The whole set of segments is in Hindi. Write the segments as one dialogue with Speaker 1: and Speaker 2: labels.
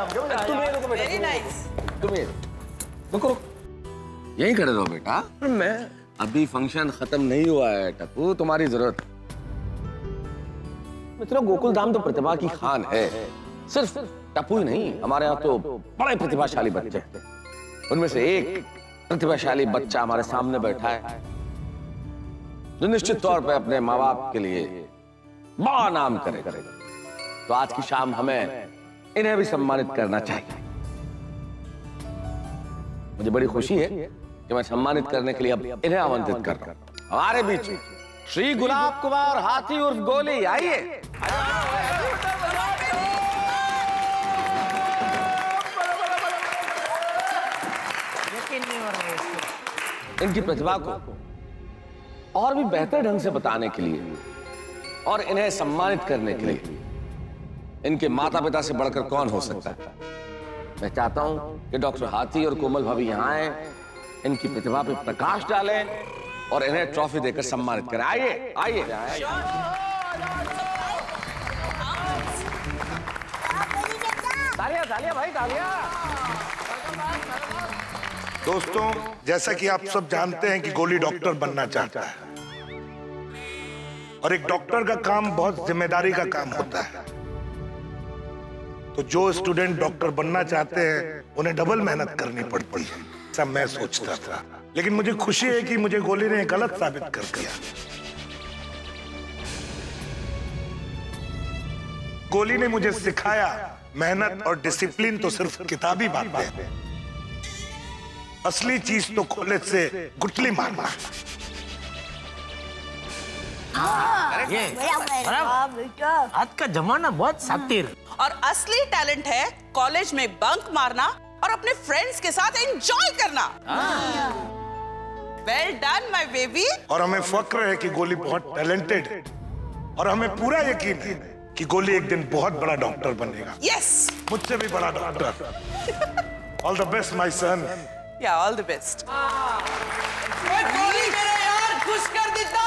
Speaker 1: Very nice.
Speaker 2: तुम्हें रुको, यहीं खड़े रहो बेटा। मैं अभी फंक्शन खत्म नहीं हुआ है टप्पू, तुम्हारी जरूरत। मित्रों, गोकुल धाम तो प्रतिभा की खान है। सिर्फ टप्पू ही नहीं, हमारे यहाँ तो बड़े प्रतिभाशाली बच्चे हैं। उनमें से एक प्रतिभाशाली बच्चा हमारे सामने बैठा है जो निश्चित तौर पे अपने माँ बाप के लिए बड़ा नाम करेगा। तो आज की शाम हमें इन्हें भी सम्मानित करना चाहिए। मुझे बड़ी खुशी है कि मैं सम्मानित करने के लिए अब इन्हें आमंत्रित कर रहा हूं। हमारे बीच श्री गुलाब कुमार हाथी उर्फ गोली, आइए। इनकी प्रतिभा को और भी बेहतर ढंग से बताने के लिए और इन्हें सम्मानित करने के लिए इनके माता पिता से बढ़कर कौन हो सकता है। मैं चाहता हूं कि डॉक्टर हाथी और कोमल भाभी यहां आए, इनकी प्रतिभा पे प्रकाश डालें और इन्हें ट्रॉफी देकर सम्मानित करें। आइए आइए। तालियां तालियां भाई, तालियां।
Speaker 3: दोस्तों, जैसा कि आप सब जानते हैं कि गोली डॉक्टर बनना चाहता है और एक डॉक्टर का काम बहुत जिम्मेदारी का काम होता है। तो जो स्टूडेंट डॉक्टर बनना चाहते हैं उन्हें डबल मेहनत करनी पड़ती है, ऐसा मैं सोचता था। लेकिन मुझे खुशी है कि मुझे गोली ने गलत साबित कर दिया। गोली ने मुझे सिखाया मेहनत और डिसिप्लिन तो सिर्फ किताबी बातें हैं, असली चीज तो कॉलेज से गुटली मारना।
Speaker 4: आज का जमाना बहुत शातिर
Speaker 1: और असली टैलेंट है कॉलेज में बंक मारना और अपने फ्रेंड्स के साथ एंजॉय करना। Well done my baby.
Speaker 3: और हमें फक्र है कि गोली बहुत टैलेंटेड है और हमें पूरा यकीन है कि गोली एक दिन बहुत बड़ा डॉक्टर बनेगा।
Speaker 1: यस,
Speaker 3: मुझसे भी बड़ा doctor. All the best my son.
Speaker 1: या ऑल द बेस्ट। गोली मेरे यार खुश कर देता।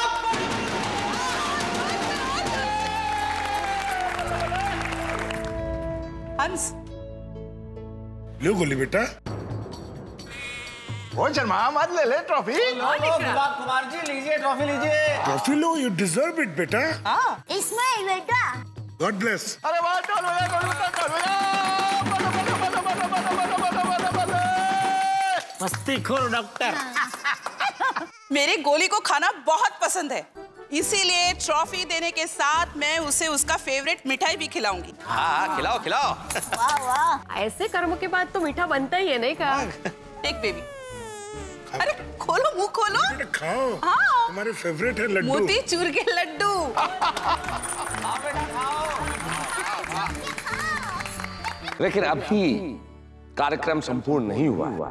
Speaker 1: हंस,
Speaker 3: लो गोली बेटा।
Speaker 5: वो शर्मा मत ले ले ट्रॉफी।
Speaker 4: गुलाब कुमार जी, लीजिए ट्रॉफी, लीजिए।
Speaker 3: Trophy low, you deserve it बेटा।
Speaker 6: इसमें बेटा।
Speaker 3: God bless.
Speaker 5: अरे वाह,
Speaker 4: मस्ती खोर डॉक्टर।
Speaker 1: मेरे गोली को खाना बहुत पसंद है, इसीलिए ट्रॉफी देने के साथ मैं उसे उसका फेवरेट मिठाई भी खिलाऊंगी।
Speaker 2: हाँ, खिलाओ खिलाओ।
Speaker 6: वाह वाह,
Speaker 7: ऐसे कर्म के बाद तो मीठा बनता ही है, नहीं कहा?
Speaker 1: Take baby. अरे खोलो, मुंह खोलो।
Speaker 3: खाओ।
Speaker 1: हाँ,
Speaker 3: तुम्हारे फेवरेट है लड्डू।
Speaker 1: मोती चूर के लड्डू।
Speaker 2: लेकिन अभी कार्यक्रम संपूर्ण नहीं हुआ।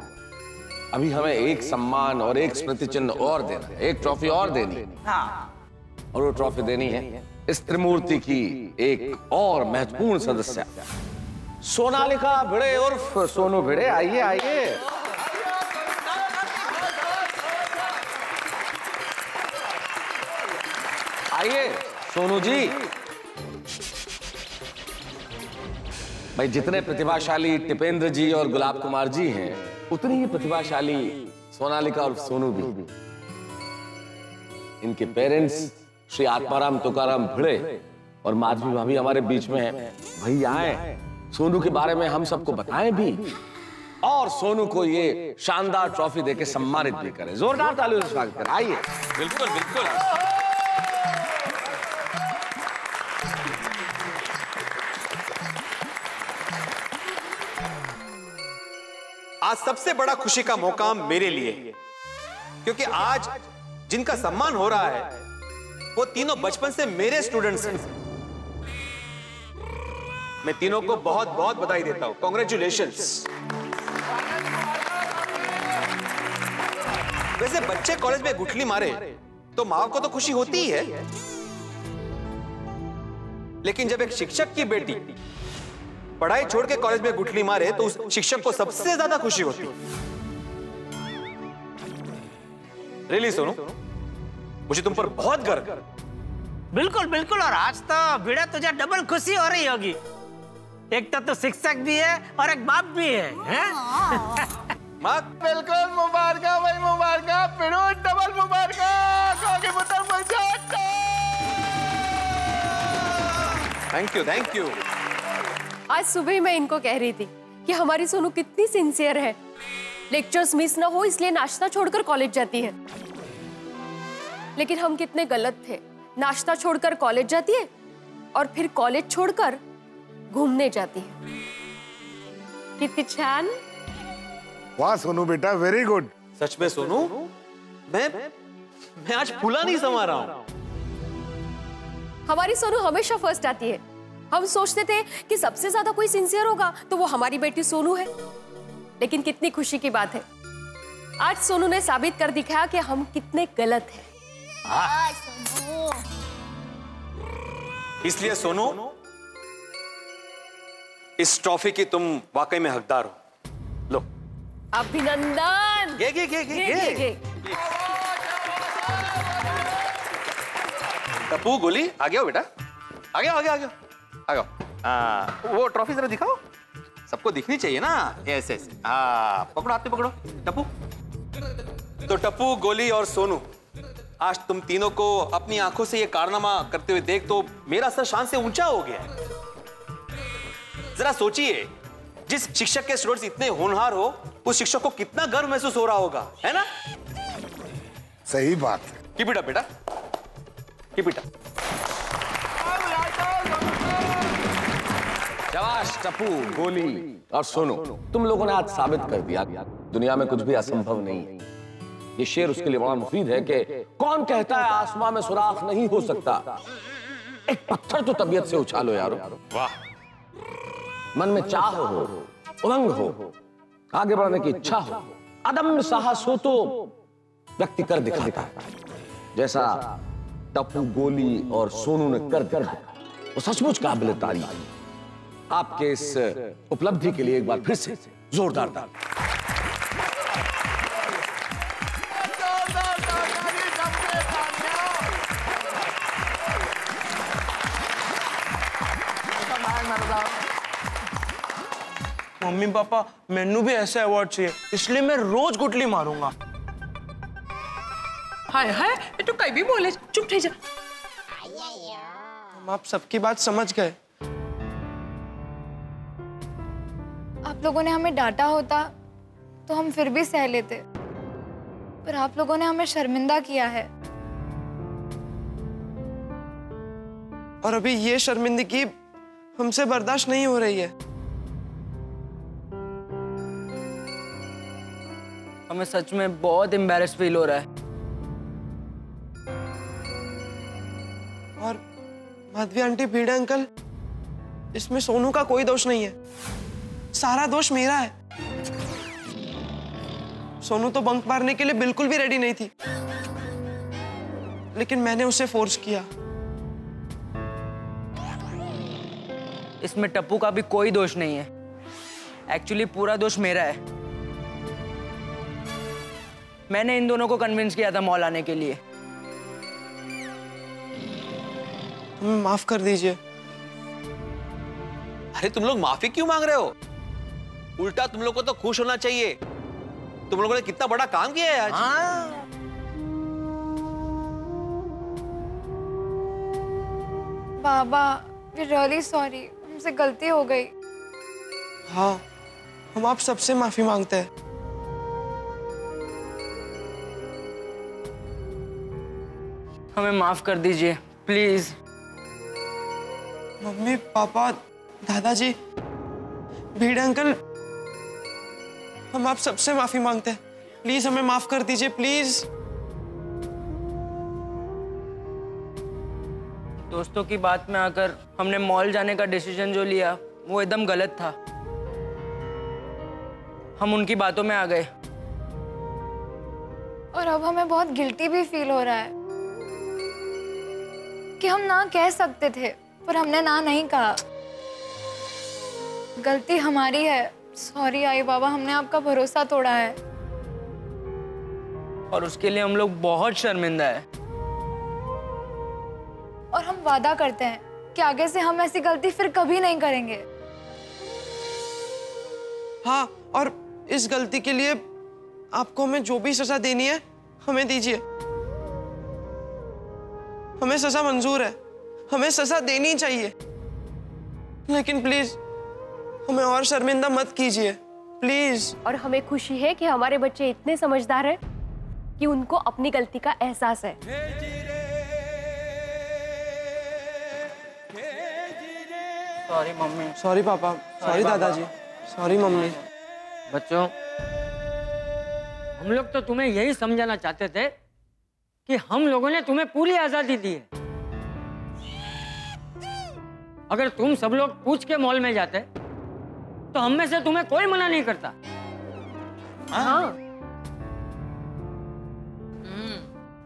Speaker 2: अभी हमें एक सम्मान और एक स्मृति चिन्ह और देना है, एक ट्रॉफी और देनी है।
Speaker 1: हाँ,
Speaker 2: और वो ट्रॉफी देनी है इस त्रिमूर्ति की एक और महत्वपूर्ण सदस्य सोनालिका भिड़े उर्फ सोनू भिड़े। आइए आइए। आइए सोनू जी। भाई, जितने प्रतिभाशाली टिपेंद्र जी और गुलाब कुमार जी हैं, उतनी ही प्रतिभाशाली सोनालिका और सोनू भी। इनके पेरेंट्स श्री आत्माराम तुकाराम भिड़े और माधवी भाभी हमारे बीच में हैं। भाई आए, सोनू के बारे में हम सबको बताएं भी और सोनू को ये शानदार ट्रॉफी देके सम्मानित भी करें। जोरदार तालियों से स्वागत करें। आइए।
Speaker 8: बिल्कुल बिल्कुल। आज सबसे बड़ा खुशी का मौका मेरे लिए है, क्योंकि आज जिनका सम्मान हो रहा है वो तीनों बचपन से मेरे स्टूडेंट्स हैं। मैं तीनों को बहुत बहुत बधाई देता हूं। कांग्रेचुलेशंस। वैसे बच्चे कॉलेज में गुठली मारे तो मां को तो खुशी होती ही है, लेकिन जब एक शिक्षक की बेटी पढ़ाई छोड़ के कॉलेज में गुठली मारे तो उस शिक्षक को सबसे ज्यादा खुशी होती है। रियली सोनू, मुझे तुम पर बहुत गर्व।
Speaker 4: बिल्कुल बिल्कुल। और आज तो भिड़ा तुझे डबल खुशी हो रही होगी। एक तो शिक्षक भी है और एक बाप भी है, हैं?
Speaker 8: माँ
Speaker 5: बिल्कुल मुबारक भाई, मुबारक, फिरो double Mubarak.
Speaker 8: Thank you, thank you.
Speaker 7: आज सुबह ही मैं इनको कह रही थी कि हमारी सोनू कितनी सिंसियर है, लेक्चर्स मिस ना हो इसलिए नाश्ता छोड़कर कॉलेज जाती है। लेकिन हम कितने गलत थे, नाश्ता छोड़कर कॉलेज जाती है और फिर कॉलेज छोड़कर घूमने जाती है। कितनी छान।
Speaker 3: वाह सोनू बेटा, वेरी गुड।
Speaker 8: सच में सोनू, मैं आज फूला नहीं समा रहा हूं।
Speaker 7: हमारी सोनू हमेशा फर्स्ट आती है। हम सोचते थे कि सबसे ज्यादा कोई सिंसियर होगा तो वो हमारी बेटी सोनू है, लेकिन कितनी खुशी की बात है, आज सोनू ने साबित कर दिखाया कि हम कितने गलत हैं।
Speaker 8: इसलिए सोनू, इस ट्रॉफी की तुम वाकई में हकदार हो। लो।
Speaker 7: अभिनंदन।
Speaker 8: ये। टप्पू गोली, आ गया बेटा, आ गया। वो ट्रॉफी जरा दिखाओ, सबको दिखनी चाहिए ना, ऐसे ऐसे। पकड़ो, हाथ में पकड़ो टप्पू। तो टप्पू, गोली और सोनू, आज तुम तीनों को अपनी आंखों से ये कारनामा करते हुए देख तो मेरा सर शान से ऊंचा हो गया। जरा सोचिए, जिस शिक्षक के स्टूडेंट्स इतने होनहार हो, उस शिक्षक को कितना गर्व महसूस हो रहा होगा, है ना?
Speaker 3: सही बात।
Speaker 8: कीप इट अप बेटा, कीप इट अप।
Speaker 2: शाबाश टप्पू, गोली और सोनू, तुम लोगों ने आज साबित कर दिया दुनिया में कुछ भी असंभव नहीं है। ये शेर उसके लिए बड़ा मुफीद है कि कौन कहता है आसमां में सुराख नहीं हो सकता। एक पत्थर तो तबीयत से उछालो यारो।
Speaker 8: वाह।
Speaker 2: मन में चाह हो, उमंग हो, आगे बढ़ने की इच्छा हो, अदम्य साहस हो तो व्यक्ति कर दिखाता है, जैसा टप्पू, गोली और सोनू ने कर दिखाया। वो सचमुच काबिल तारीफ। आपके इस उपलब्धि के लिए एक बार फिर से जोरदार ताली।
Speaker 9: मम्मी पापा, मैनू भी ऐसा अवार्ड चाहिए, इसलिए मैं रोज गुटली मारूंगा।
Speaker 1: हाय हाय, ये तो कहीं भी बोले, चुप रह जा।
Speaker 9: हम आप सबकी बात समझ गए।
Speaker 10: आप लोगों ने हमें डांटा होता तो हम फिर भी सह लेते, पर आप लोगों ने हमें शर्मिंदा किया है।
Speaker 9: और अभी ये शर्मिंदगी हमसे बर्दाश्त नहीं हो रही है। हमें सच में बहुत एम्बैरेस फील हो रहा है। और माधवी आंटी, भिड़े अंकल, इसमें सोनू का कोई दोष नहीं है, सारा दोष मेरा है। सोनू तो बंक मारने के लिए बिल्कुल भी रेडी नहीं थी, लेकिन मैंने उसे फोर्स किया।
Speaker 11: इसमें टप्पू का भी कोई दोष नहीं है, एक्चुअली पूरा दोष मेरा है। मैंने इन दोनों को कन्विंस किया था मॉल आने के लिए।
Speaker 9: हमें माफ कर दीजिए।
Speaker 8: अरे तुम लोग माफी क्यों मांग रहे हो? उल्टा तुम लोग को तो खुश होना चाहिए, तुम लोगों ने कितना बड़ा काम किया है आज।
Speaker 10: बाबा, वी रियली सॉरी, हमसे गलती हो गई।
Speaker 9: हाँ, हम आप सबसे माफी मांगते हैं।
Speaker 11: हमें माफ कर दीजिए प्लीज।
Speaker 9: मम्मी पापा, दादाजी, भिड़े अंकल, हम आप सबसे माफी मांगते हैं। प्लीज हमें माफ कर दीजिए, प्लीज।
Speaker 11: दोस्तों की बात में आकर हमने मॉल जाने का डिसीजन जो लिया वो एकदम गलत था। हम उनकी बातों में आ गए
Speaker 10: और अब हमें बहुत गिल्टी भी फील हो रहा है कि हम ना कह सकते थे, पर हमने ना नहीं कहा। गलती हमारी है। सॉरी आई बाबा, हमने आपका भरोसा तोड़ा है
Speaker 11: और उसके लिए हम लोग बहुत शर्मिंदा है।
Speaker 10: और हम वादा करते हैं कि आगे से हम ऐसी गलती फिर कभी नहीं करेंगे।
Speaker 9: हाँ, और इस गलती के लिए आपको हमें जो भी सजा देनी है हमें दीजिए। हमें सजा मंजूर है, हमें सजा देनी चाहिए, लेकिन प्लीज हमें और शर्मिंदा मत कीजिए, प्लीज।
Speaker 7: और हमें खुशी है कि हमारे बच्चे इतने समझदार हैं कि उनको अपनी गलती का एहसास है।
Speaker 11: Sorry mummy.
Speaker 9: सॉरी पापा, सॉरी दादाजी, सॉरी मम्मी।
Speaker 11: बच्चों, हम लोग तो तुम्हें यही समझाना चाहते थे कि हम लोगों ने तुम्हें पूरी आजादी दी है। अगर तुम सब लोग पूछ के मॉल में जाते तो हम में से तुम्हें कोई मना नहीं करता।
Speaker 7: हाँ।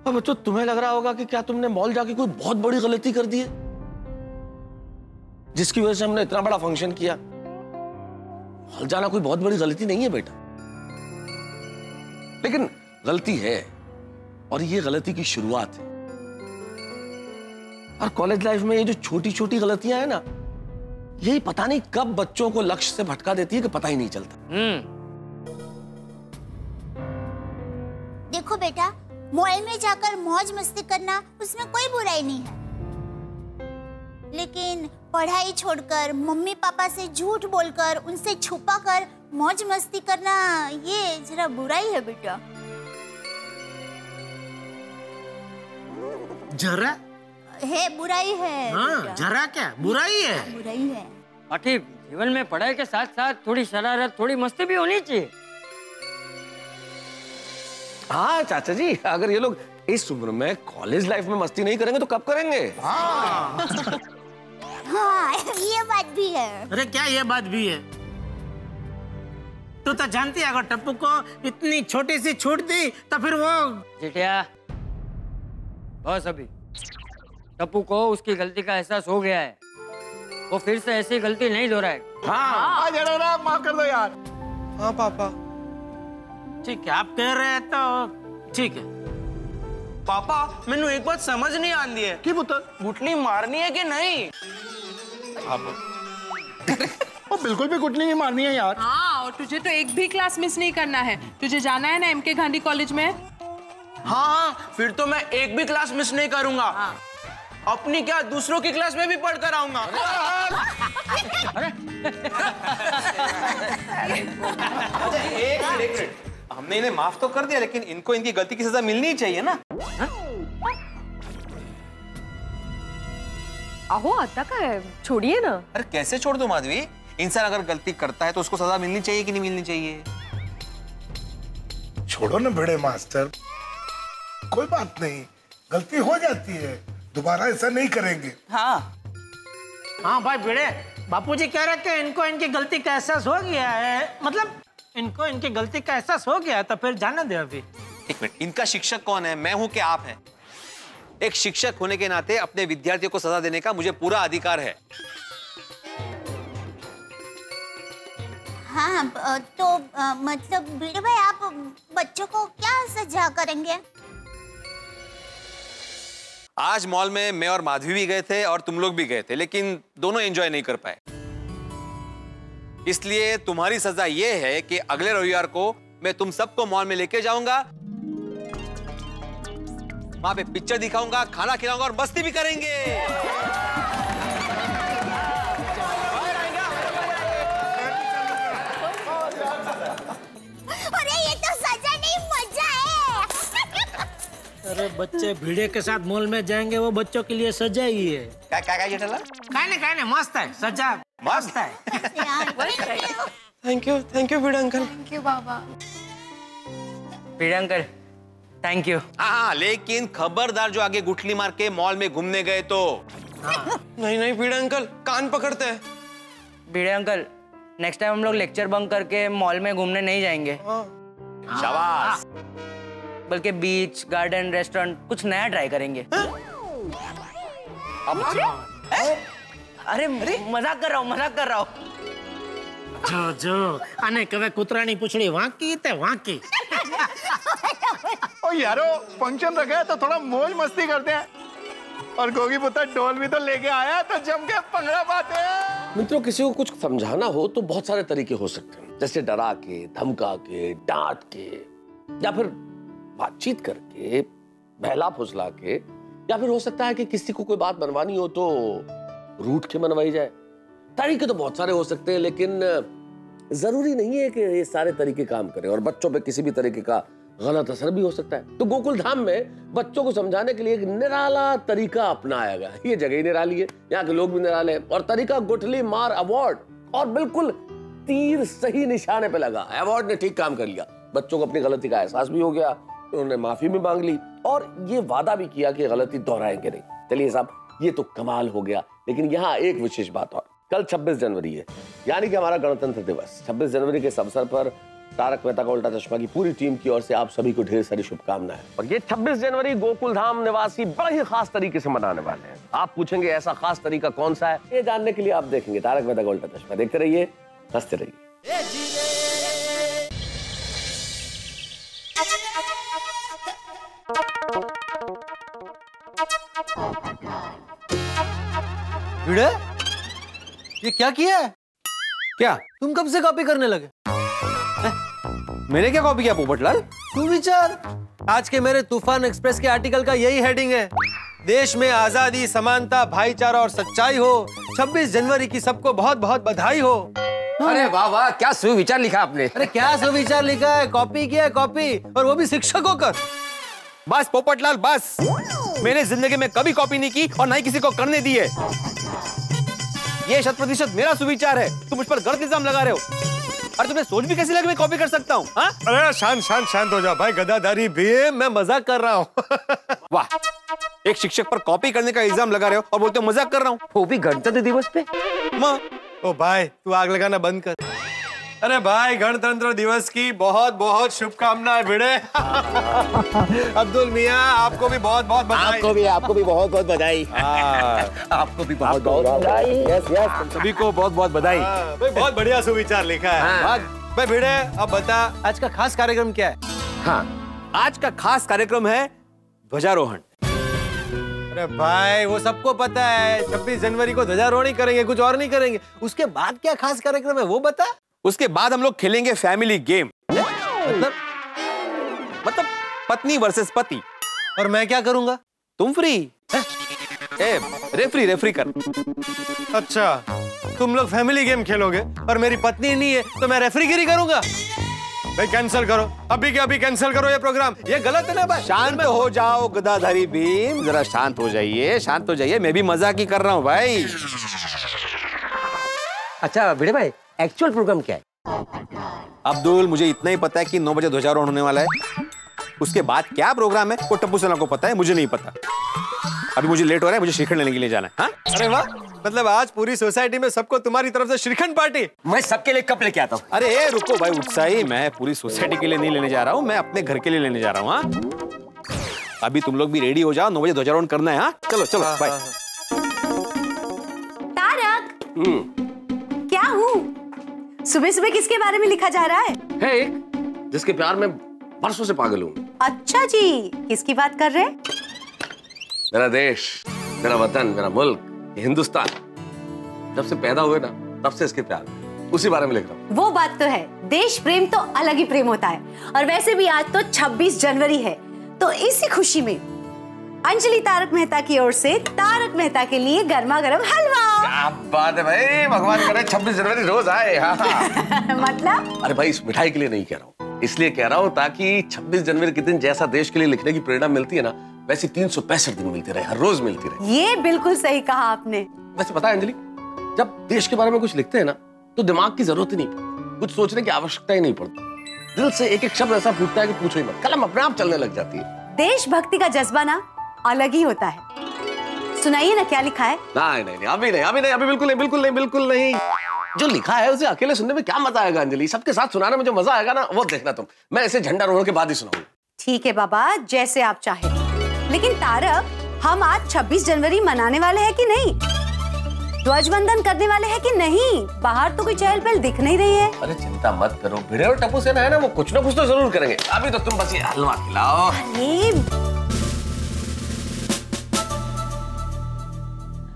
Speaker 2: अब बच्चों, तुम्हें लग रहा होगा कि क्या तुमने मॉल जाके कोई बहुत बड़ी गलती कर दी है जिसकी वजह से हमने इतना बड़ा फंक्शन किया। मॉल जाना कोई बहुत बड़ी गलती नहीं है बेटा, लेकिन गलती है और ये गलती की शुरुआत है। और कॉलेज लाइफ में ये जो छोटी छोटी गलतियां हैं ना, यही पता नहीं कब बच्चों को लक्ष्य से भटका देती है कि पता ही नहीं चलता।
Speaker 6: देखो बेटा, मॉल में जाकर मौज मस्ती करना उसमें कोई बुराई नहीं है, लेकिन पढ़ाई छोड़कर मम्मी पापा से झूठ बोलकर उनसे छुपाकर मौज मस्ती करना ये जरा बुराई है बेटा।
Speaker 4: जरा
Speaker 6: है, बुराई है।
Speaker 4: हाँ, जरा क्या बुराई है?
Speaker 6: बुराई है।
Speaker 11: बाकी जीवन में पढ़ाई के साथ साथ थोड़ी शरारत, थोड़ी मस्ती भी होनी चाहिए।
Speaker 2: हाँ चाचा जी, अगर ये लोग इस उम्र में कॉलेज लाइफ में मस्ती नहीं करेंगे तो कब करेंगे?
Speaker 6: हाँ, हाँ, ये बात भी है।
Speaker 4: अरे क्या ये बात भी है? तू तो जानती है अगर टप्पू को इतनी छोटी सी छूट दी तो फिर वो
Speaker 11: जेठिया, बस अभी टप्पू को उसकी गलती का एहसास हो गया है, वो फिर से ऐसी गलती नहीं दोहराएगा।
Speaker 5: हाँ, जरा माफ कर दो यार।
Speaker 9: हाँ पापा।
Speaker 4: ठीक है, आप कह रहे हैं तो ठीक है।
Speaker 9: पापा, मैनू एक बात समझ नहीं आती है
Speaker 5: की पुत्र,
Speaker 9: गुटली मारनी है कि नहीं?
Speaker 5: वो बिल्कुल भी गुटली नहीं मारनी है यार।
Speaker 1: हाँ, और तुझे तो एक भी क्लास मिस नहीं करना है। तुझे जाना है ना एमके गांधी कॉलेज में?
Speaker 9: हाँ, फिर तो मैं एक भी क्लास मिस नहीं करूंगा। हाँ। अपनी क्या, दूसरों की क्लास में भी पढ़कर आऊंगा।
Speaker 8: एक मिनट, हमने इन्हें माफ तो कर दिया, लेकिन इनको इनकी गलती की सजा मिलनी चाहिए ना।
Speaker 7: आहो, आता का है, छोड़िए ना।
Speaker 8: अरे कैसे छोड़ दो माधवी? इंसान अगर गलती करता है तो उसको सजा मिलनी चाहिए कि नहीं मिलनी चाहिए?
Speaker 3: छोड़ो ना भिड़े मास्टर, कोई बात नहीं, गलती हो जाती है, दोबारा ऐसा नहीं करेंगे।
Speaker 1: हाँ
Speaker 4: हाँ भाई भिड़े, बापूजी कह रहे थे इनको इनकी गलती का एहसास हो गया है, मतलब इनको इनकी गलती का एहसास हो गया है, तो फिर जाने दे अभी।
Speaker 8: एक मिनट, इनका शिक्षक कौन है? मैं हूं कि आप हैं? एक शिक्षक होने के नाते अपने विद्यार्थियों को सजा देने का मुझे पूरा अधिकार है।
Speaker 6: हाँ, तो मतलब भिड़े भाई, आप बच्चों को क्या सजा करेंगे?
Speaker 8: आज मॉल में मैं और माधवी भी गए थे और तुम लोग भी गए थे, लेकिन दोनों एंजॉय नहीं कर पाए। इसलिए तुम्हारी सजा यह है कि अगले रविवार को मैं तुम सबको मॉल में लेके जाऊंगा, वहां पे पिक्चर दिखाऊंगा, खाना खिलाऊंगा और मस्ती भी करेंगे।
Speaker 6: अरे ये तो सजा नहीं, मजा है।
Speaker 4: अरे बच्चे भिड़े के साथ मॉल में जाएंगे, वो बच्चों के लिए सजा ही है।
Speaker 8: क्या ये डला?
Speaker 4: कहने मस्त है, सजा मस्त है।
Speaker 9: Thank you Bhide uncle.
Speaker 10: Thank you Baba.
Speaker 11: Bhide uncle, thank you.
Speaker 8: हाँ, लेकिन खबरदार जो आगे गुठली मार के मॉल में घूमने गए तो।
Speaker 9: नहीं भिड़े अंकल, कान पकड़ते हैं।
Speaker 11: भिड़े अंकल, नेक्स्ट टाइम हम लोग लेक्चर बंक करके मॉल में घूमने नहीं जाएंगे।
Speaker 8: शाबाश।
Speaker 11: बल्कि बीच, गार्डन, रेस्टोरेंट कुछ नया ट्राई करेंगे। अरे मजाक कर रहा हूँ।
Speaker 4: जो आने कवे कुतरानी पूछड़ी वाकी ते वाकी।
Speaker 5: ओ यारो, फंक्शन रखा है तो थोड़ा मौज मस्ती करते हैं, और गोगी पुत्र डोल भी तो लेके आया, तो जम के पंगड़ा पाते हैं।
Speaker 2: मित्रों, किसी को कुछ समझाना हो तो बहुत सारे तरीके हो सकते हैं, जैसे डरा के, धमका के, डांट के, या फिर बातचीत करके, बहला फुसला के, या फिर हो सकता है कि किसी को कोई बात मनवानी हो तो रूठ के मनवाई जाए। तरीके तो बहुत सारे हो सकते हैं, लेकिन जरूरी नहीं है कि ये सारे तरीके काम करें, और बच्चों पे किसी भी तरीके का गलत असर भी हो सकता है। तो गोकुल धाम में बच्चों को समझाने के लिए एक निराला तरीका अपनाया गया। ये जगह ही निराली है, यहाँ के लोग भी निराले हैं, और तरीका गुठली मार अवार्ड, और बिल्कुल तीर सही निशाने पे लगा। अवार्ड ने ठीक काम कर लिया, बच्चों को अपनी गलती का एहसास भी हो गया, उन्होंने माफी भी मांग ली, और ये वादा भी किया कि गलती दोहराएंगे नहीं। चलिए साहब, ये तो कमाल हो गया। लेकिन यहाँ एक विशेष बात और, कल 26 जनवरी है, यानी कि हमारा गणतंत्र दिवस। 26 जनवरी के इस अवसर पर तारक मेहता का उल्टा चश्मा की पूरी टीम की ओर से आप सभी को ढेर सारी शुभकामनाएं। और ये 26 जनवरी गोकुल धाम निवासी बड़े ही खास तरीके से मनाने वाले हैं। आप पूछेंगे ऐसा खास तरीका कौन सा है? ये जानने के लिए आप देखेंगे तारक मेहता का उल्टा चश्मा। देखते रहिए, हंसते रहिए।
Speaker 12: भिड़े, ये क्या किया है? क्या तुम कब से कॉपी करने लगे?
Speaker 8: मैंने क्या कॉपी किया पोपटलाल?
Speaker 12: सुविचार। आज के मेरे तूफान एक्सप्रेस के आर्टिकल का यही हेडिंग है, देश में आजादी, समानता, भाईचारा और सच्चाई हो। 26 जनवरी की सबको बहुत बहुत बधाई हो।
Speaker 8: अरे वाह वाह, क्या सुविचार लिखा आपने।
Speaker 12: अरे क्या सुविचार लिखा है, कॉपी किया है, कॉपी, और वो भी शिक्षक होकर।
Speaker 8: बस पोपटलाल बस, मैंने जिंदगी में कभी कॉपी नहीं की और ना ही किसी को करने दी है। ये 100% मेरा सुविचार है, तुम मुझ पर गलत इल्जाम लगा रहे हो। अरे तुम्हें सोच भी कैसी लगी मैं कॉपी कर सकता हूँ?
Speaker 12: अरे शांत हो जा भाई, गदाधारी भी, मैं मजाक कर रहा हूँ।
Speaker 8: वाह, एक शिक्षक पर कॉपी करने का इल्जाम लगा रहे हो और बोलते हो मजाक कर रहा हूँ, वो भी गणतंत्र दिवस पे।
Speaker 12: ओ भाई, तू आग लगाना बंद कर। अरे भाई, गणतंत्र दिवस की बहुत बहुत शुभकामनाएं भिड़े। अब्दुल मियां, आपको भी बहुत बहुत बधाई।
Speaker 2: आपको भी बहुत बहुत बधाई।
Speaker 8: आपको भी बहुत बहुत बधाई।
Speaker 2: यस,
Speaker 8: सभी को बहुत बहुत बधाई।
Speaker 12: भाई बहुत बढ़िया सुविचार लिखा है। भाई भिड़े, अब बता आज का खास कार्यक्रम क्या है?
Speaker 8: हाँ, आज का खास कार्यक्रम है ध्वजारोहण।
Speaker 12: अरे भाई, वो सबको पता है, 26 जनवरी को ध्वजारोहण करेंगे, कुछ और नहीं करेंगे। उसके बाद क्या खास कार्यक्रम है वो बता।
Speaker 8: उसके बाद हम लोग खेलेंगे फैमिली गेम। मतलब पत्नी वर्सेस पति।
Speaker 12: और मैं क्या करूंगा?
Speaker 8: तुम फ्री। रेफरी कर।
Speaker 12: अच्छा, तुम लोग फैमिली गेम खेलोगे और मेरी पत्नी नहीं है तो मैं रेफरीगिरी करूंगा? भाई कैंसिल करो, अभी के अभी कैंसिल करो ये प्रोग्राम। ये गलत है ना भाई?
Speaker 8: शांत हो जाओ गदाधारी भीम, जरा शांत हो जाइए, शांत हो जाइए। मैं भी मजाक ही कर रहा हूँ भाई।
Speaker 13: अच्छा भिड़े भाई, एक्चुअल प्रोग्राम क्या है?
Speaker 8: अब्दुल, मुझे इतना ही पता है कि 9 बजे ध्वजारोहण होने वाला है। उसके बाद क्या प्रोग्राम है वो टप्पू सेना को पता है, मुझे नहीं पता। अभी मुझे लेट हो रहा है, मुझे श्रीखंड लेने के लिए जाना है। हाँ?
Speaker 12: अरे वाह, मतलब आज पूरी सोसाइटी में सबको तुम्हारी तरफ से श्रीखंड पार्टी।
Speaker 13: मैं सबके लिए कप लेके आता हूँ।
Speaker 8: अरे रुको भाई उत्साही, मैं पूरी सोसाइटी के लिए नहीं लेने जा रहा हूँ, मैं अपने घर के लिए लेने जा रहा हूँ। हाँ, अभी तुम लोग भी रेडी हो जाओ, 9 बजे ध्वजारोहण करना है। हाँ चलो चलो बाय।
Speaker 14: तारक, क्या हूँ? सुबह सुबह किसके बारे में लिखा जा रहा है?
Speaker 2: है एक जिसके प्यार में बरसों से पागल हूँ।
Speaker 14: अच्छा जी, किसकी बात कर रहे हैं?
Speaker 2: मेरा देश, मेरा वतन, मेरा मुल्क, हिंदुस्तान, जब से पैदा हुए ना तब से इसके प्यार, उसी बारे में लिख रहा हूँ।
Speaker 14: वो बात तो है, देश प्रेम तो अलग ही प्रेम होता है। और वैसे भी आज तो 26 जनवरी है, तो इसी खुशी में अंजलि तारक मेहता की ओर से तारक मेहता के लिए गर्मा गर्म हलवा।
Speaker 2: क्या बात है भाई, भगवान करे 26 जनवरी रोज आए। हाँ।
Speaker 14: मतलब?
Speaker 2: अरे भाई, इस मिठाई के लिए नहीं कह रहा हूँ, इसलिए कह रहा हूँ ताकि 26 जनवरी के दिन जैसा देश के लिए लिखने की प्रेरणा मिलती है ना, वैसे 365 दिन मिलती रहे, हर रोज मिलती रहे।
Speaker 14: ये बिल्कुल सही कहा आपने।
Speaker 2: वैसे पता है अंजलि, जब देश के बारे में कुछ लिखते हैं ना तो दिमाग की जरूरत ही नहीं पड़ती, कुछ सोचने की आवश्यकता ही नहीं पड़ती। दिल से एक एक शब्द ऐसा फूटता है कि पूछो ही मत, कलम अपने आप चलने लग जाती है।
Speaker 14: देशभक्ति का जज्बा ना अलग ही होता है। सुनाइए ना क्या लिखा है।
Speaker 2: नहीं, अभी बिल्कुल नहीं। जो लिखा है उसे अकेले सुनने में क्या मजा आएगा अंजलि, सबके साथ सुनाने में जो मजा आएगा ना वो देखना तुम। मैं इसे झंडारोहण के बाद ही सुनाऊंगा।
Speaker 14: ठीक है बाबा, जैसे आप चाहे। लेकिन तारक, हम आज 26 जनवरी मनाने वाले हैं कि नहीं? ध्वजवंदन करने वाले हैं कि नहीं? बाहर तो कोई चहल पहल दिख नहीं रही है।
Speaker 2: अरे चिंता मत करो, भिड़े और टप्पू सेना है ना, वो कुछ ना कुछ तो जरूर करेंगे। अभी तो तुम बस ये हलवा खिलाओ।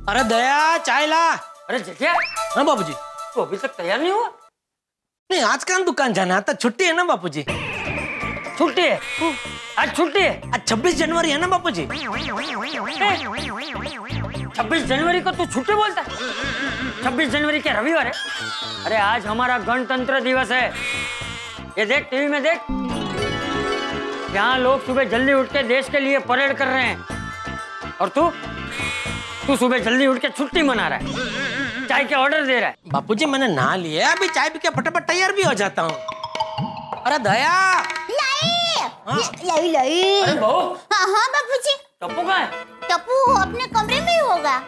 Speaker 4: अरे दया, चाय ला।
Speaker 11: अरे जया।
Speaker 4: हाँ बापूजी।
Speaker 11: तो अभी तक तैयार नहीं हुआ?
Speaker 4: नहीं, आज कहाँ दुकान जाना है, तो छुट्टी है ना बापूजी।
Speaker 11: छुट्टी है? आज छुट्टी है?
Speaker 4: आज 26 जनवरी है ना बापूजी।
Speaker 11: 26 जनवरी को तू छुट्टी बोलता है? 26 जनवरी क्या रविवार है? अरे आज हमारा गणतंत्र दिवस है। ये देख टीवी में देख, यहाँ लोग सुबह जल्दी उठ के देश के लिए परेड कर रहे हैं, और तू सुबह जल्दी उठ के छुट्टी मना रहा है, चाय के ऑर्डर दे रहा है।
Speaker 4: बापूजी मैंने नहा लिया, अभी चाय पी के फटाफट तैयार भी हो जाता हूँ। अरे दया
Speaker 6: लाई लाई।
Speaker 11: अरे बहू।
Speaker 6: हाँ हाँ बापूजी।
Speaker 11: टप्पू कहाँ है?
Speaker 6: टप्पू अपने कमरे में ही होगा।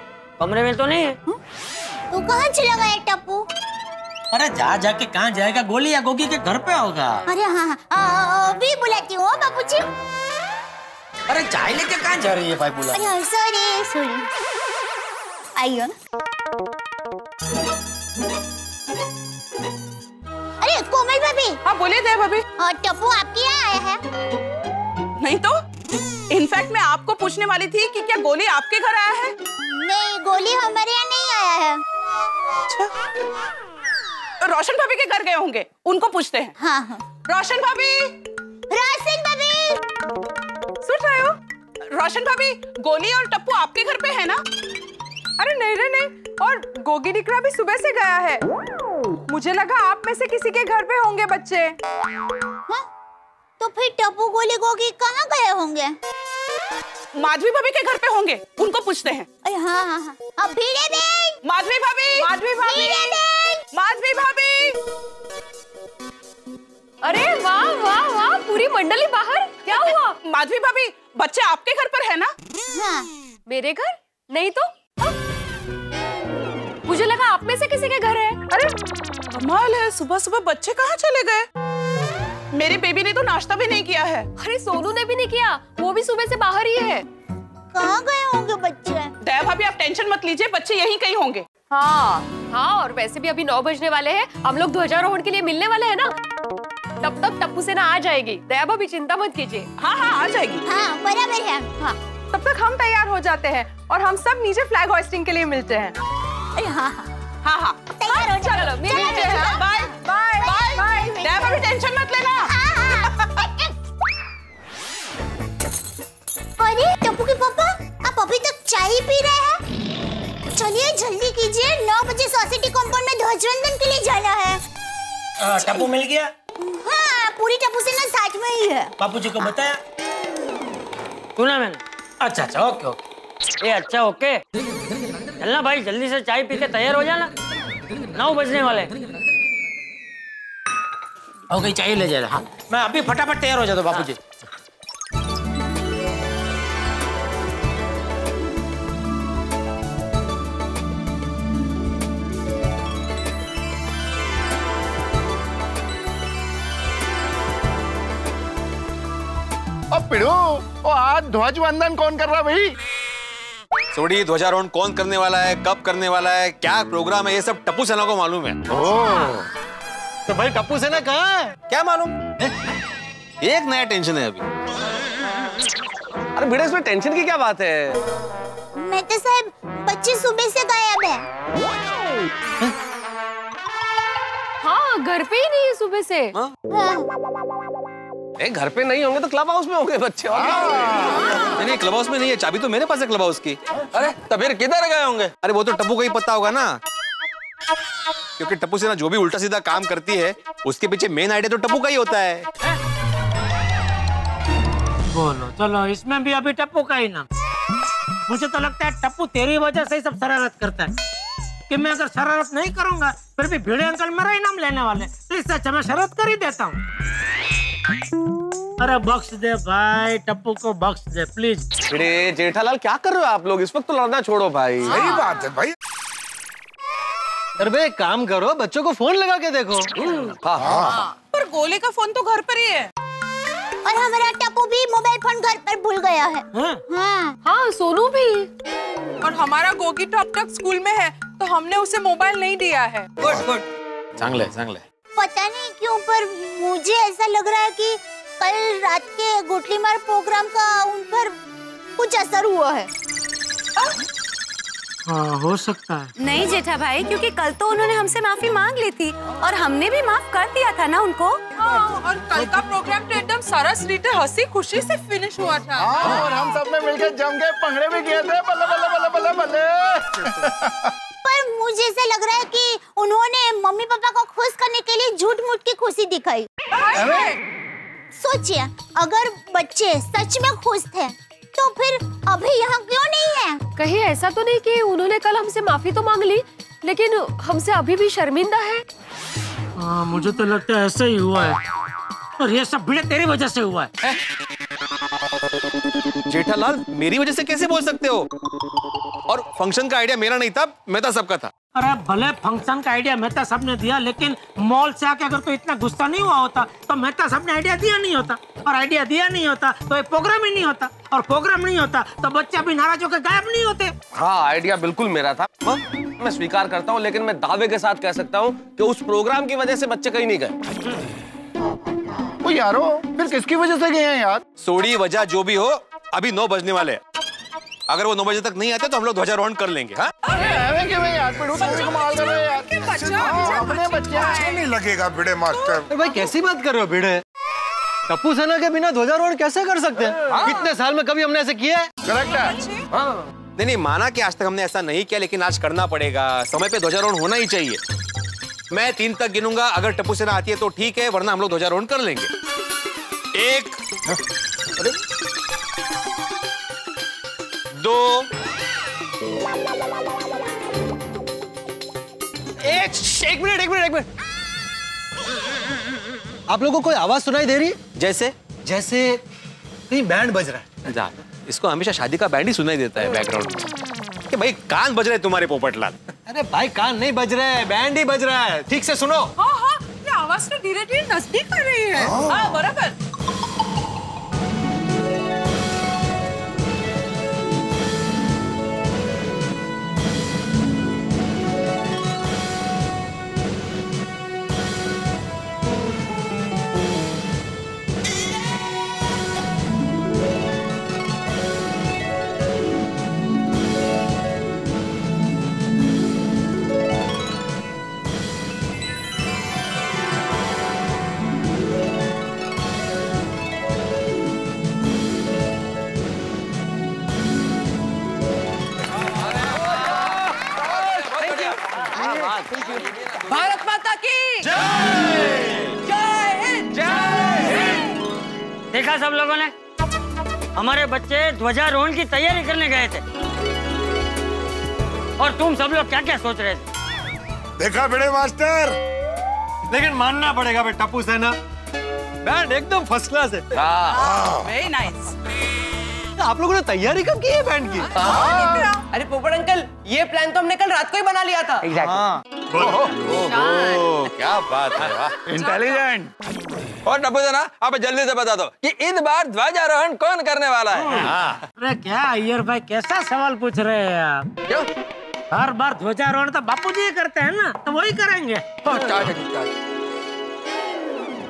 Speaker 11: कमरे में तो नहीं है।
Speaker 6: तू कहाँ चला गया टप्पू?
Speaker 4: अरे जा जाके कहाँ जाएगा, गोली या गोगी के घर पे होगा।
Speaker 6: अरे हाँ हाँ अभी बुलाती हूँ बापूजी।
Speaker 4: अरे चाय लेके कहाँ जा रही है भाई बुला?
Speaker 6: अरे सॉरी आइयो ना। अरे कोमल भाभी।
Speaker 1: हाँ बोलिए दया भाभी।
Speaker 6: टप्पू आपके यहाँ आया है?
Speaker 1: नहीं तो इनफैक्ट मैं आपको पूछने वाली थी कि क्या गोली आपके घर आया है?
Speaker 6: नहीं, गोली हमारे यहाँ नहीं आया है।
Speaker 1: अच्छा। रोशन भाभी के घर गए होंगे, उनको पूछते हैं।
Speaker 6: हाँ हाँ।
Speaker 1: रोशन भाभी।
Speaker 6: रोशन भाभी
Speaker 1: सुन रहे हो? रोशन भाभी, गोली और टप्पू आपके घर पे है ना?
Speaker 15: अरे नहीं रे नहीं, और गोगी निकरा भी सुबह से गया है। मुझे लगा आप में से किसी के घर पे होंगे बच्चे।
Speaker 6: हाँ? तो फिर टप्पू गोली गोगी कहाँ गए होंगे?
Speaker 1: माधवी भाभी के घर पे होंगे, उनको पूछते हैं।
Speaker 6: अरे हाँ हाँ हाँ। अब भीड़े बहन।
Speaker 1: माधवी भाभी।
Speaker 15: माधवी भाभी।
Speaker 1: माधवी भाभी।
Speaker 7: अरे वाह वाह वाह, पूरी मंडली बाहर। क्या हुआ?
Speaker 1: माधवी भाभी, बच्चे आपके घर पर है ना?
Speaker 6: हाँ।
Speaker 7: मेरे घर नहीं तो? मुझे लगा आप में से किसी के घर है।
Speaker 1: अरे कमाल है, सुबह सुबह बच्चे कहाँ चले गए? मेरी बेबी ने तो नाश्ता भी नहीं किया है।
Speaker 7: अरे सोनू ने भी नहीं किया, वो भी सुबह से बाहर ही है।
Speaker 6: कहाँ गए होंगे बच्चे?
Speaker 1: दया भाभी आप टेंशन मत लीजिए, बच्चे यहीं कहीं होंगे।
Speaker 7: हाँ हाँ, और वैसे भी अभी 9 बजने वाले हैं, हम लोग ध्वजारोहण के लिए मिलने वाले हैं ना, तब तक टप्पू सेना आ जाएगी। दया भाभी चिंता मत कीजिए।
Speaker 1: हाँ हाँ आ जाएगी।
Speaker 6: हाँ बराबर है। हाँ
Speaker 15: तब तक हम तैयार हो जाते हैं और हम सब नीचे फ्लैग होइस्टिंग के लिए मिलते हैं।
Speaker 6: अरे हाँ हाँ
Speaker 1: हाँ हाँ
Speaker 6: तैयार हो
Speaker 7: चलो मिलते हैं।
Speaker 1: Bye
Speaker 15: bye
Speaker 1: bye
Speaker 15: bye.
Speaker 1: Daya भाभी टेंशन मत लेना।
Speaker 6: अरे टप्पू के पापा, आप अभी तक चाय ही पी रहे हैं? चलिए जल्दी कीजिए, 9 बजे सोसाइटी कंपाउंड में ध्वजवंदन के लिए जाना है।
Speaker 4: टप्पू मिल गया?
Speaker 6: हाँ, पूरी टप्पू सेना साथ में ही है।
Speaker 4: बापूजी को बताया?
Speaker 11: सुना मैंने।
Speaker 4: अच्छा अच्छा ओके ओके।
Speaker 11: ये अच्छा ओके, चलना भाई जल्दी से चाय पी के तैयार हो जाना, 9 बजने वाले।
Speaker 4: हो गई, चाहिए ले जाना। हाँ मैं अभी फटाफट तैयार हो जाता हूँ बापूजी।
Speaker 5: पिड़ू, वो आज ध्वजवंदन कौन कर रहा भाई?
Speaker 8: सोडी, ध्वजारोहण कौन करने वाला है, कब करने वाला है, क्या प्रोग्राम है, ये सब टप्पू सेना को मालूम है।
Speaker 12: तो भाई टप्पू सेना कहाँ है?
Speaker 8: क्या मालूम? एक नया टेंशन है अभी।
Speaker 2: अरे बेटा इसमें टेंशन की क्या बात है?
Speaker 6: मैं तो साहब बच्चे सुबह से गायब है।
Speaker 7: हाँ घर पे ही नहीं है सुबह से।
Speaker 6: हाँ।
Speaker 2: घर पे नहीं होंगे तो क्लब हाउस में होंगे बच्चे।
Speaker 8: नहीं क्लब हाउस में नहीं है, चाबी तो मेरे पास है क्लब हाउस की।
Speaker 2: अरे तो फिर किधर गए होंगे?
Speaker 8: अरे वो तो टप्पू को ही पता होगा ना, क्योंकि टप्पू सेना जो भी उल्टा सीधा काम करती है उसके पीछे मेन आइडिया तो टप्पू का ही होता है।
Speaker 4: बोलो चलो, इसमें भी अभी टप्पू का ही नाम। मुझे तो लगता है टप्पू तेरी वजह से ही सब शरारत करता है, कि मैं अगर शरारत नहीं करूंगा फिर भी भिड़े अंकल मेरा ही नाम लेने वाले, तो इससे अच्छा मैं शरारत कर ही देता हूँ। अरे बख्श दे भाई, टप्पू को बख्श दे प्लीज।
Speaker 2: अरे जेठालाल क्या कर रहे हो आप लोग? इस वक्त तो लड़ना छोड़ो भाई।
Speaker 3: सही बात है भाई।
Speaker 12: अरे भाई काम करो, बच्चों को फोन लगा के देखो।
Speaker 2: हाँ हाँ
Speaker 1: पर गोली का फोन तो घर पर ही है।
Speaker 6: और हमारा टप्पू भी मोबाइल फोन घर पर भूल गया है।
Speaker 7: हाँ हाँ सोनू भी।
Speaker 15: और हमारा गोगी तो अब तक स्कूल में है, तो हमने उसे मोबाइल नहीं दिया है।
Speaker 8: गुड गुड, चांगले चांगले।
Speaker 6: पता नहीं क्यों पर मुझे ऐसा लग रहा है कि कल रात के गुटली मार प्रोग्राम का उन पर कुछ असर हुआ है।
Speaker 4: हाँ, हो सकता है।
Speaker 14: नहीं जेठा भाई, क्योंकि कल तो उन्होंने हमसे माफी मांग ली थी और हमने भी माफ कर दिया था ना उनको।
Speaker 15: हाँ, और कल का प्रोग्राम तो एकदम सारा स्ट्रीट हंसी खुशी से फिनिश हुआ था।
Speaker 5: हाँ, और हम सब ने मिलकर जम के पंगड़े भी किए थे। बल्ले बल्ले बल्ले बल्ले बल्ले।
Speaker 6: पर मुझे ऐसा लग रहा है कि उन्होंने मम्मी पापा को खुश करने के लिए झूठ मूठ की खुशी दिखाई। सोचिए, अगर बच्चे सच में खुश थे तो फिर अभी यहाँ क्यों नहीं है?
Speaker 7: कहीं ऐसा तो नहीं कि उन्होंने कल हमसे माफी तो मांग ली लेकिन हमसे अभी भी शर्मिंदा है?
Speaker 4: हाँ, मुझे तो लगता है ऐसा ही हुआ है और ये सब भिड़े तेरी वजह से हुआ है।
Speaker 8: जेठालाल, मेरी वजह से कैसे बोल सकते हो? और फंक्शन का आइडिया मेरा नहीं था, मेहता सबका था।
Speaker 4: अरे भले फंक्शन का आइडिया मेहता साहब ने दिया, लेकिन मॉल से आके अगर तो इतना गुस्सा नहीं हुआ होता तो मेहता साहब ने आइडिया दिया नहीं होता, और आइडिया दिया नहीं होता तो ये प्रोग्राम ही नहीं होता, और प्रोग्राम नहीं होता तो बच्चे भी नाराज होकर गायब नहीं होते।
Speaker 2: हाँ, आइडिया बिल्कुल मेरा था, मैं स्वीकार करता हूँ, लेकिन मैं दावे के साथ कह सकता हूँ कि उस प्रोग्राम की वजह से बच्चे कहीं नहीं गए।
Speaker 5: ओ यारो, फिर किसकी वजह से गए हैं यार?
Speaker 8: सोड़ी वजह जो भी हो, अभी 9 बजने वाले हैं। अगर वो 9 बजे तक नहीं आते तो हम लोग ध्वजारोहण कर लेंगे। हाँ?
Speaker 3: नहीं लगेगा भिड़े मास्टर।
Speaker 12: भाई कैसी बात कर रहे हो भिड़े? टप्पू सेना के बिना ध्वजारोहण कैसे कर सकते हैं? कितने साल में कभी हमने ऐसे किया है?
Speaker 8: करेक्ट है। हाँ। नहीं, माना कि आज तक हमने ऐसा नहीं किया, लेकिन आज करना पड़ेगा। समय पे ध्वजारोहण होना ही चाहिए। मैं 3 तक गिनूंगा, अगर टप्पू सेना आती है तो ठीक है, वरना हम लोग ध्वजारोहण कर लेंगे। 1 2
Speaker 12: एक मिनट। आप लोगों को कोई आवाज सुनाई दे रही?
Speaker 8: जैसे
Speaker 12: नहीं, बैंड बज रहा है।
Speaker 8: इसको हमेशा शादी का बैंड ही सुनाई देता है बैकग्राउंड में। कि भाई कान बज रहे तुम्हारे पोपटलाल।
Speaker 12: अरे भाई, कान नहीं बज रहे हैं, बैंड ही बज रहा है। ठीक से सुनो।
Speaker 15: हाँ, ये आवाज तो धीरे धीरे नजदीक आ रही है। हाँ, बराबर।
Speaker 9: भारत माता की जय हिंद।
Speaker 11: देखा सब लोगों ने, हमारे बच्चे ध्वजारोहण की तैयारी करने गए थे और तुम सब लोग क्या क्या सोच रहे थे?
Speaker 3: देखा भिड़े मास्टर?
Speaker 12: लेकिन मानना पड़ेगा बे टप्पू सेना, बैंड एकदम फर्स्ट क्लास है।
Speaker 1: Very nice.
Speaker 12: आप लोगों ने तैयारी कब की है बैंड की?
Speaker 9: अरे पोपट अंकल, ये प्लान तो हमने कल रात को ही बना लिया था।
Speaker 8: क्या बात है,
Speaker 16: इंटेलिजेंट। और टप्पू सेना, आप जल्दी से बता दो कि इस बार ध्वजारोहण कौन करने वाला है?
Speaker 4: अरे क्या अय्यर भाई, कैसा सवाल पूछ रहे हैं आप?
Speaker 16: क्यों?
Speaker 4: हर बार ध्वजारोहण तो बापू जी करते हैं ना, तो वही करेंगे।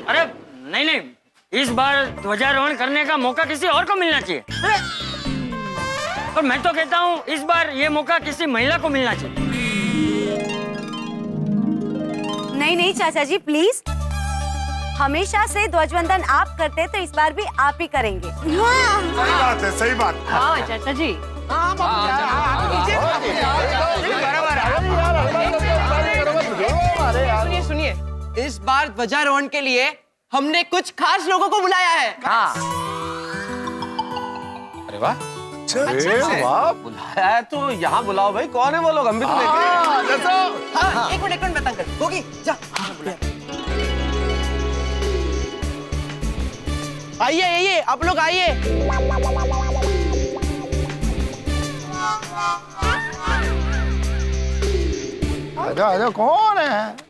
Speaker 11: अरे नहीं, इस बार ध्वजारोहण करने का मौका किसी और को मिलना चाहिए। और मैं तो कहता हूँ इस बार ये मौका किसी महिला को मिलना चाहिए।
Speaker 14: नहीं चाचा जी, प्लीज। हमेशा से ध्वजवंदन आप करते, तो इस बार भी आप ही करेंगे।
Speaker 3: सही बात है, सही बात।
Speaker 7: हाँ चाचा जी।
Speaker 9: सुनिए, इस बार ध्वजारोहण के लिए हमने कुछ खास लोगों को बुलाया है।
Speaker 8: अरे वाह,
Speaker 2: बुलाया है तो यहाँ बुलाओ भाई। कौन है वो लोग? हम भी तो देखें।
Speaker 9: एक मिनट बता कर। गोगी जा। आइए, आप लोग आइए।
Speaker 5: आजा, कौन है?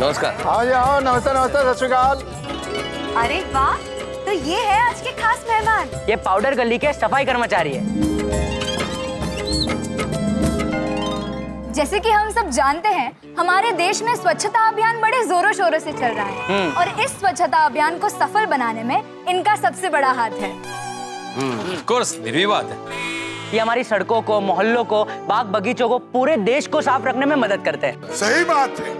Speaker 2: नमस्कार।
Speaker 5: आओ, नमस्ते, सत श्री अकाल।
Speaker 14: अरे वाह, तो ये है आज के खास मेहमान।
Speaker 13: ये पाउडर गली के सफाई कर्मचारी है।
Speaker 10: जैसे कि हम सब जानते हैं, हमारे देश में स्वच्छता अभियान बड़े जोरों शोरों से चल रहा है और इस स्वच्छता अभियान को सफल बनाने में इनका सबसे बड़ा हाथ है।
Speaker 16: ऑफ कोर्स, निर्विवाद है।
Speaker 13: ये हमारी सड़कों को, मोहल्लों को, बाग बगीचों को, पूरे देश को साफ रखने में मदद करते हैं।
Speaker 3: सही बात है।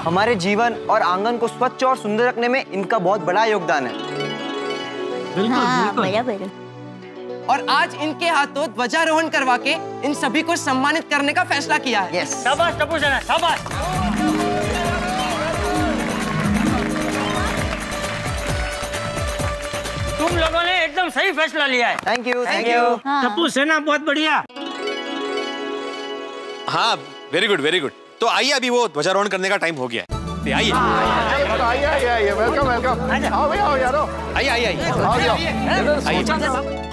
Speaker 9: हमारे जीवन और आंगन को स्वच्छ और सुंदर रखने में इनका बहुत बड़ा योगदान है।
Speaker 10: बिल्कुल।
Speaker 9: और आज इनके हाथों ध्वजारोहण करवा के इन सभी को सम्मानित करने का फैसला किया है।
Speaker 11: शाबाश टप्पू सेना, शाबाश। तुम लोगों ने एकदम सही फैसला लिया है।
Speaker 9: Thank you, thank you.
Speaker 4: Tappu सेना बहुत बढ़िया।
Speaker 12: हाँ, वेरी गुड, वेरी गुड। तो आइए, अभी वो ध्वजारोहण करने का टाइम हो गया है। आइए,
Speaker 5: आइए, वेलकम, वेलकम। आओ भैया, आओ यारो।
Speaker 12: आइए, आइए, आइए।
Speaker 5: आइए।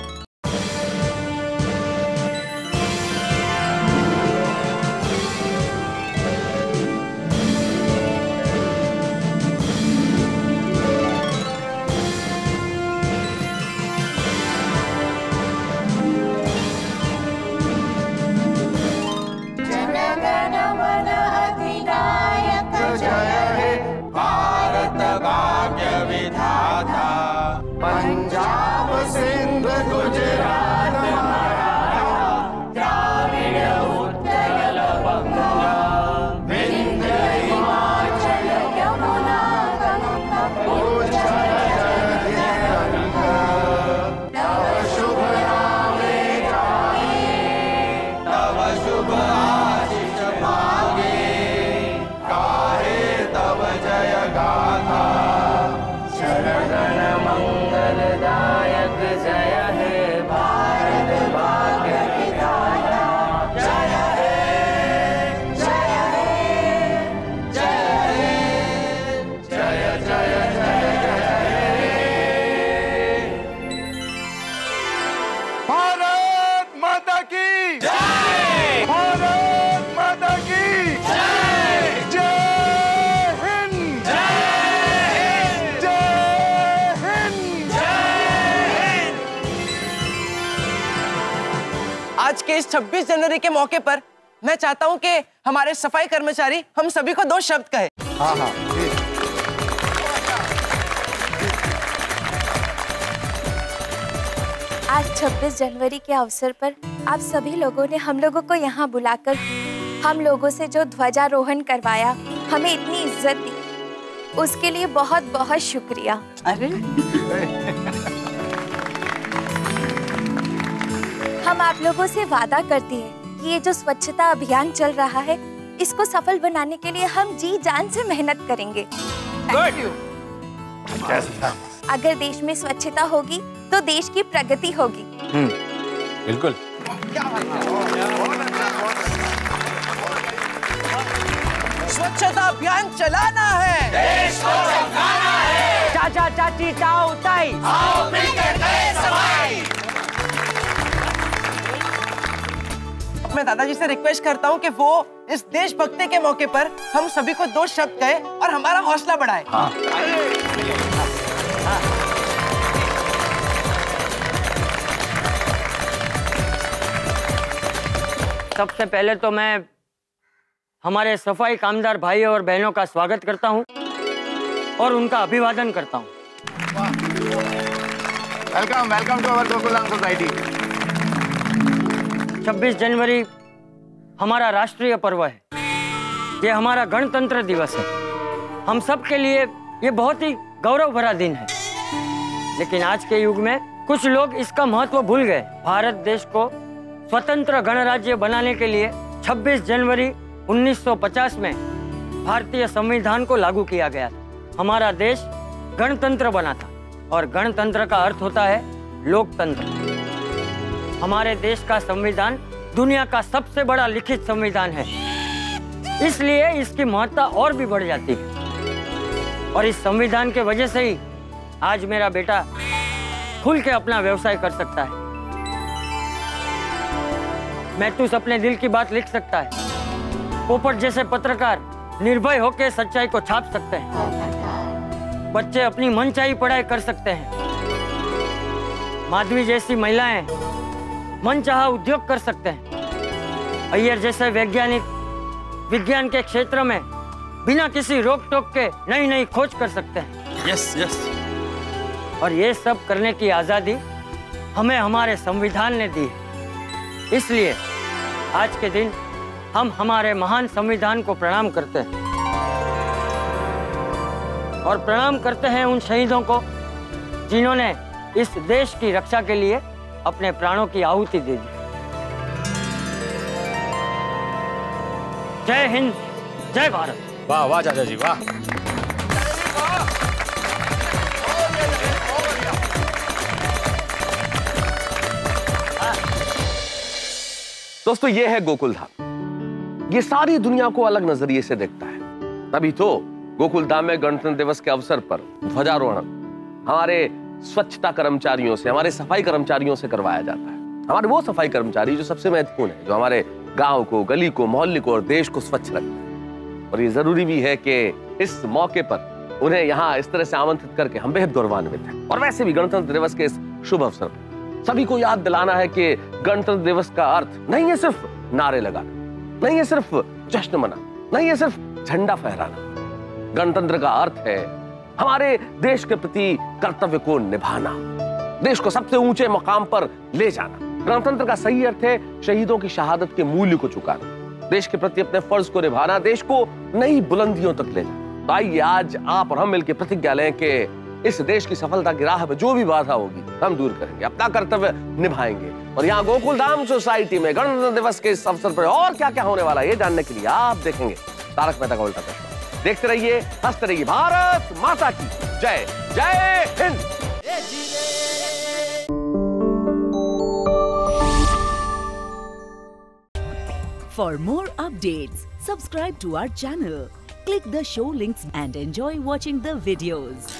Speaker 17: पंजाब सिंध गुजरात द्राविड़ उत्कल बंगा विंध्य हिमाचल यमुना गंगा उज्जल जयति गंगा तव शुभ नामे गाये तव शुभ आशीष मांगे गाहे तव जय गाथा शरण मंगलदायक जय है भारत भाग्य विधाता जय है जय है जय है जय जय जय
Speaker 5: भारत माता की जय। भारत माता की जय। जय हिंद। जय हिंद।
Speaker 9: आज के इस 26 जनवरी के मौके पर मैं चाहता हूं कि हमारे सफाई कर्मचारी हम सभी को 2 शब्द कहे।
Speaker 5: हाँ हाँ।
Speaker 10: आज 26 जनवरी के अवसर पर आप सभी लोगों ने हम लोगों को यहाँ बुलाकर हम लोगों से जो ध्वजारोहण करवाया, हमें इतनी इज्जत दी, उसके लिए बहुत बहुत शुक्रिया।
Speaker 14: अरे
Speaker 10: हम आप लोगों से वादा करते हैं कि ये जो स्वच्छता अभियान चल रहा है, इसको सफल बनाने के लिए हम जी जान से मेहनत करेंगे।
Speaker 5: Thank you।
Speaker 10: अगर देश में स्वच्छता होगी तो देश की प्रगति होगी।
Speaker 12: बिल्कुल।
Speaker 9: स्वच्छता अभियान चलाना है,
Speaker 17: देश को चमकाना है।
Speaker 13: चाचा चाची ताऊ ताई
Speaker 17: आओ मिलकर करें सफाई।
Speaker 9: मैं दादाजी से रिक्वेस्ट करता हूं कि वो इस देशभक्ति के मौके पर हम सभी को 2 शब्द कहे और हमारा हौसला बढ़ाए।
Speaker 12: हाँ।
Speaker 11: सबसे पहले तो मैं हमारे सफाई कामदार भाइयों और बहनों का स्वागत करता हूं और उनका अभिवादन करता हूं।
Speaker 5: Welcome, welcome to our Gokulam society.
Speaker 11: 26 जनवरी हमारा राष्ट्रीय पर्व है। ये हमारा गणतंत्र दिवस है। हम सब के लिए ये बहुत ही गौरव भरा दिन है। लेकिन आज के युग में कुछ लोग इसका महत्व भूल गए। भारत देश को स्वतंत्र गणराज्य बनाने के लिए 26 जनवरी 1950 में भारतीय संविधान को लागू किया गया था। हमारा देश गणतंत्र बना था और गणतंत्र का अर्थ होता है लोकतंत्र। हमारे देश का संविधान दुनिया का सबसे बड़ा लिखित संविधान है, इसलिए इसकी महत्ता और भी बढ़ जाती है। और इस संविधान के वजह से ही आज मेरा बेटा खुल के अपना व्यवसाय कर सकता है। मैथ्यूस अपने दिल की बात लिख सकता है। पोपट जैसे पत्रकार निर्भय होकर सच्चाई को छाप सकते हैं। बच्चे अपनी मनचाही पढ़ाई कर सकते हैं। माधवी जैसी महिलाएं मनचाहा उद्योग कर सकते हैं। अय्यर जैसे वैज्ञानिक विज्ञान के क्षेत्र में बिना किसी रोक टोक के नई नई खोज कर सकते हैं।
Speaker 16: Yes yes.
Speaker 11: और ये सब करने की आजादी हमें हमारे संविधान ने दी है। इसलिए आज के दिन हम हमारे महान संविधान को प्रणाम करते हैं और प्रणाम करते हैं उन शहीदों को जिन्होंने इस देश की रक्षा के लिए अपने प्राणों की आहुति दे दी। जय हिंद, जय भारत।
Speaker 16: वाह वाह चाचा जी वाह।
Speaker 2: दोस्तों ये है गोकुल धाम। ये सारी दुनिया को अलग नजरिए से देखता है। तभी तो गोकुल धाम में गणतंत्र दिवस के अवसर पर ध्वजारोहण हमारे स्वच्छता कर्मचारियों से, हमारे सफाई कर्मचारियों से करवाया जाता है। हमारे वो सफाई कर्मचारी जो सबसे महत्वपूर्ण है, जो हमारे गांव को, गली को, मोहल्ले को और देश को स्वच्छ रखते हैं। और ये जरूरी भी है कि इस मौके पर उन्हें यहाँ इस तरह से आमंत्रित करके हम बेहद गौरवान्वित हैं। और वैसे भी गणतंत्र दिवस के इस शुभ अवसर पर सभी को याद दिलाना है कि गणतंत्र दिवस का अर्थ नहीं है सिर्फ नारे लगाना, नहीं है सिर्फ जश्न मनाना, नहीं है सिर्फ झंडा फहराना। गणतंत्र का अर्थ है हमारे देश के प्रति कर्तव्य को निभाना, देश को सबसे ऊंचे मुकाम पर ले जाना। गणतंत्र का सही अर्थ है शहीदों की शहादत के मूल्य को चुकाना, देश के प्रति अपने फर्ज को निभाना, देश को नई बुलंदियों तक ले जाना। तो आइए आज आप और हम मिलकर प्रतिज्ञा लें कि इस देश की सफलता की राह पर जो भी बाधा होगी हम दूर करेंगे, अपना कर्तव्य निभाएंगे। और यहाँ गोकुल धाम सोसाइटी में गणतंत्र दिवस के इस अवसर पर और क्या क्या होने वाला है ये जानने के लिए आप देखेंगे तारक मेहता का उल्टा चश्मा। देखते रहिए, हंसते रहिए। भारत माता की जय। जय Hind.
Speaker 18: For more updates, subscribe to our channel, click the show links and enjoy watching the videos.